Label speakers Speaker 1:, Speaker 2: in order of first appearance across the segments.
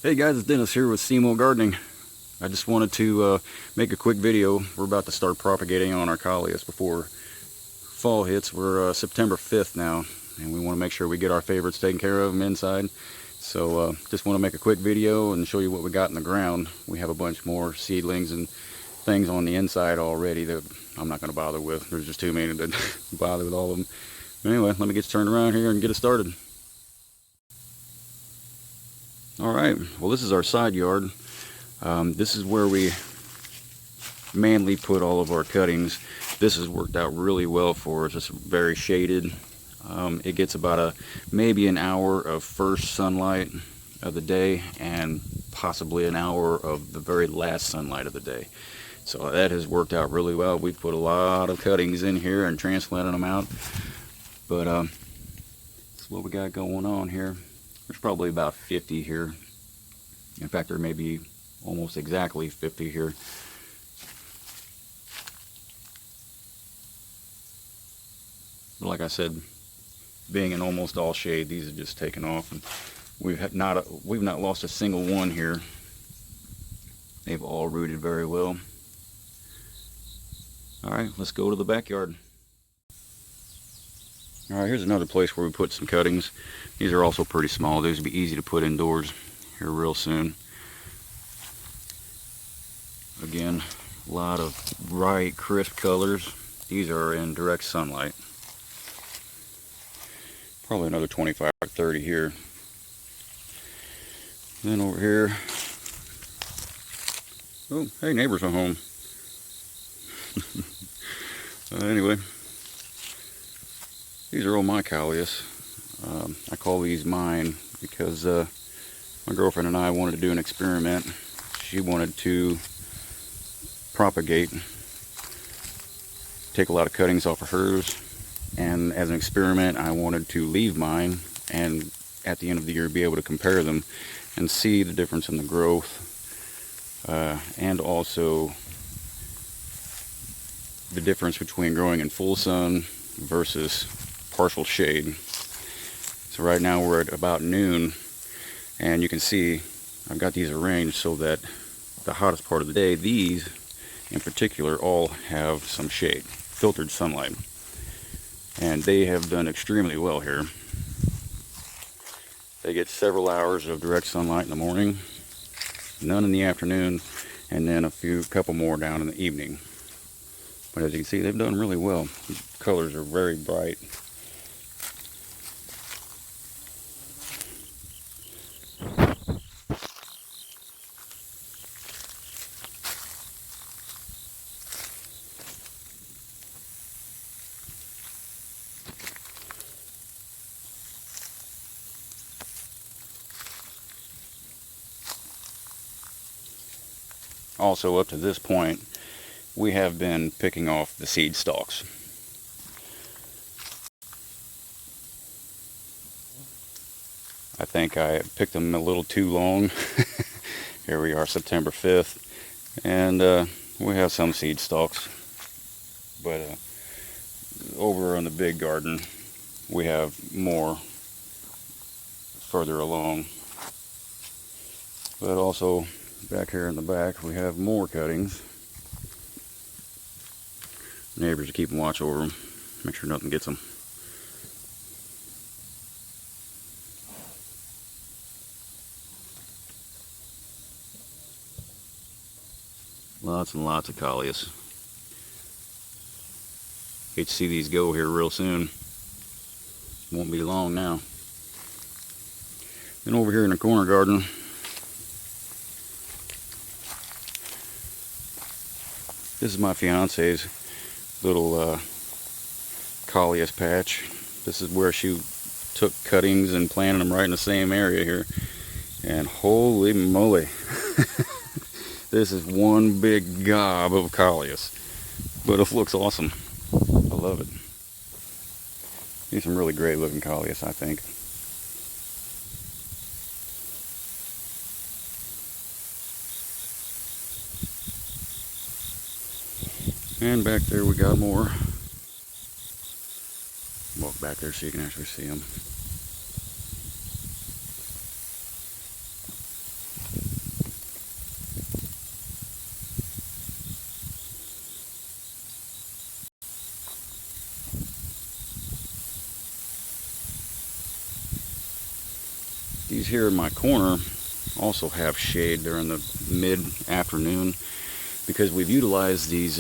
Speaker 1: Hey guys, it's Dennis here with Seymour Gardening. I just wanted to make a quick video. We're about to start propagating on our Coleus before fall hits. We're September 5th now, and we want to make sure we get our favorites taken care of them inside. So just want to make a quick video and show you what we got in the ground. We have a bunch more seedlings and things on the inside already that I'm not going to bother with. There's just too many to bother with all of them. Anyway, let me get turned around here and get it started. Alright, well this is our side yard. This is where we mainly put all of our cuttings. This has worked out really well for us. It's very shaded. It gets about maybe an hour of first sunlight of the day and possibly an hour of the very last sunlight of the day. So that has worked out really well. We've put a lot of cuttings in here and transplanted them out. But that's what we got going on here. There's probably about 50 here. In fact, there may be almost exactly 50 here. But like I said, being in almost all shade, these are just taken off, and we've not lost a single one here. They've all rooted very well. All right, let's go to the backyard. All right, here's another place where we put some cuttings. These are also pretty small. These will be easy to put indoors here real soon. Again, a lot of bright, crisp colors. These are in direct sunlight. Probably another 25 or 30 here. Then over here, oh, hey, neighbors are home. Anyway, these are all my Coleus. I call these mine because my girlfriend and I wanted to do an experiment. She wanted to propagate, take a lot of cuttings off of hers, and as an experiment I wanted to leave mine and at the end of the year be able to compare them and see the difference in the growth and also the difference between growing in full sun versus partial shade. So right now we're at about noon, and you can see I've got these arranged so that the hottest part of the day, these in particular, all have some shade, filtered sunlight, and they have done extremely well here. They get several hours of direct sunlight in the morning, none in the afternoon, and then a couple more down in the evening. But as you can see, they've done really well. The colors are very bright. Also, up to this point, we have been picking off the seed stalks. I think I picked them a little too long. Here we are, September 5th, and we have some seed stalks. But over on the big garden, we have more further along. But also, back here in the back, we have more cuttings. Neighbors are keeping watch over them, make sure nothing gets them. Lots and lots of Coleus. Hate to see these go here real soon. Won't be long now. Then over here in the corner garden, this is my fiance's little Coleus patch. This is where she took cuttings and planted them right in the same area here. And holy moly, this is one big gob of Coleus. But it looks awesome. I love it. These are some really great looking Coleus, I think. And back there we got more. Walk back there so you can actually see them. these here in my corner also have shade during the mid-afternoon, because we've utilized these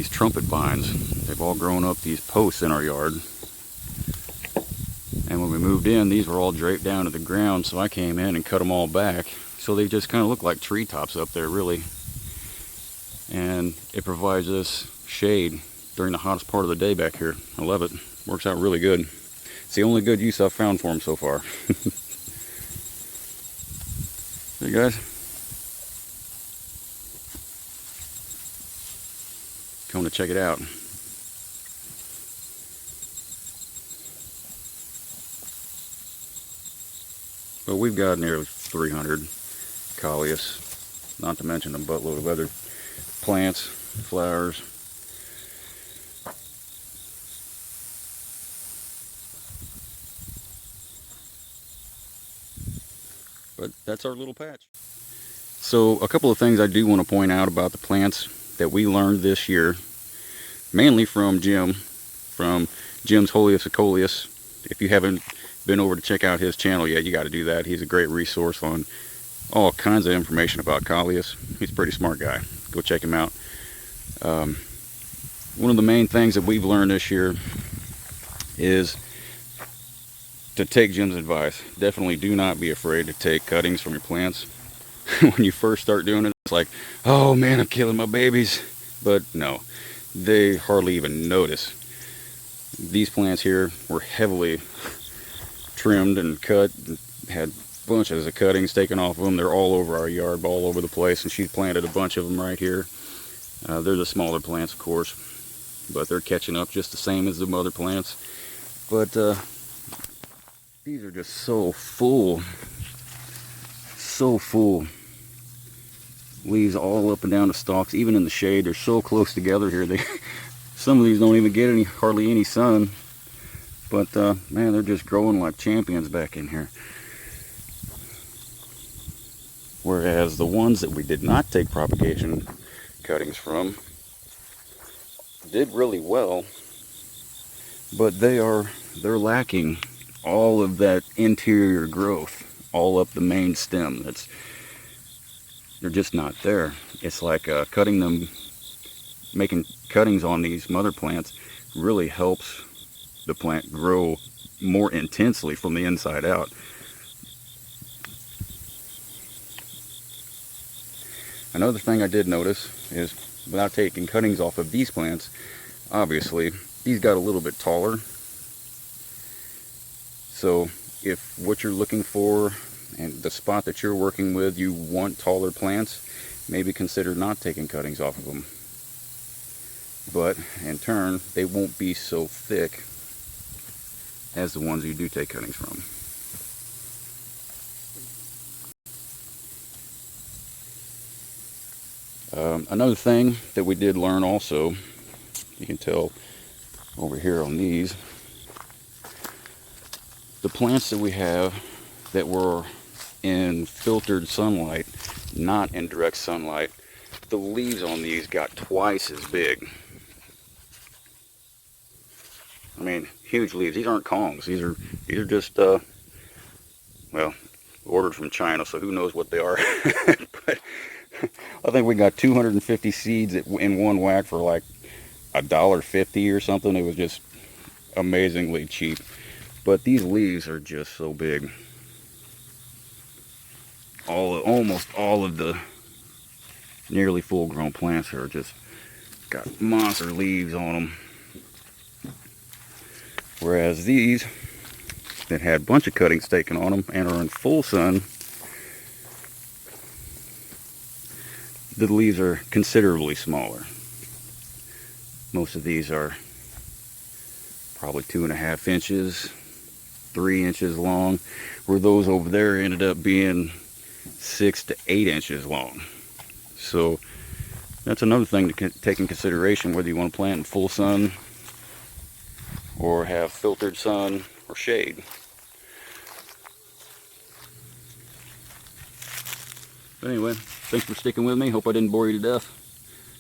Speaker 1: trumpet vines. They've all grown up these posts in our yard. And when we moved in, these were all draped down to the ground, so I came in and cut them all back. So they just kind of look like treetops up there, really. And it provides us shade during the hottest part of the day back here. I love it. Works out really good. It's the only good use I've found for them so far. Hey guys. Come to check it out. Well, we've got nearly 300 Coleus, not to mention a buttload of other plants, flowers. But that's our little patch. So a couple of things I do want to point out about the plants that we learned this year, mainly from Jim, from Jim's Coleus. If you haven't been over to check out his channel yet, you got to do that. He's a great resource on all kinds of information about Coleus. He's a pretty smart guy. Go check him out. One of the main things that we've learned this year is to take Jim's advice. Definitely do not be afraid to take cuttings from your plants. When you first start doing it, it's like, oh man, I'm killing my babies. But no, they hardly even notice. These plants here were heavily trimmed and cut, and had bunches of cuttings taken off of them. They're all over our yard, all over the place, and she's planted a bunch of them right here. They're the smaller plants, of course, but they're catching up just the same as the mother plants. But these are just so full. So full. Leaves all up and down the stalks, even in the shade. They're so close together here. Some of these don't even get hardly any sun. But man, they're just growing like champions back in here. Whereas the ones that we did not take propagation cuttings from did really well, but they're lacking all of that interior growth all up the main stem. They're just not there. It's like cutting them, making cuttings on these mother plants really helps the plant grow more intensely from the inside out. Another thing I did notice is, without taking cuttings off of these plants, obviously these got a little bit taller. So if what you're looking for and the spot that you're working with, you want taller plants, maybe consider not taking cuttings off of them. But in turn, they won't be so thick as the ones you do take cuttings from. Another thing that we did learn also, you can tell over here on these, the plants that we have that were in filtered sunlight, not in direct sunlight, the leaves on these got twice as big. I mean, huge leaves. These aren't Kongs. These are just well, ordered from China, so who knows what they are. But I think we got 250 seeds in one whack for like $1.50 or something. It was just amazingly cheap. But these leaves are just so big. Almost all of the nearly full-grown plants are just got monster leaves on them. Whereas these that had a bunch of cuttings taken on them and are in full sun, the leaves are considerably smaller. Most of these are probably 2.5 inches, 3 inches long, where those over there ended up being 6 to 8 inches long. So that's another thing to take in consideration, whether you want to plant in full sun or have filtered sun or shade. But anyway, thanks for sticking with me. Hope I didn't bore you to death.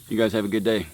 Speaker 1: You guys have a good day.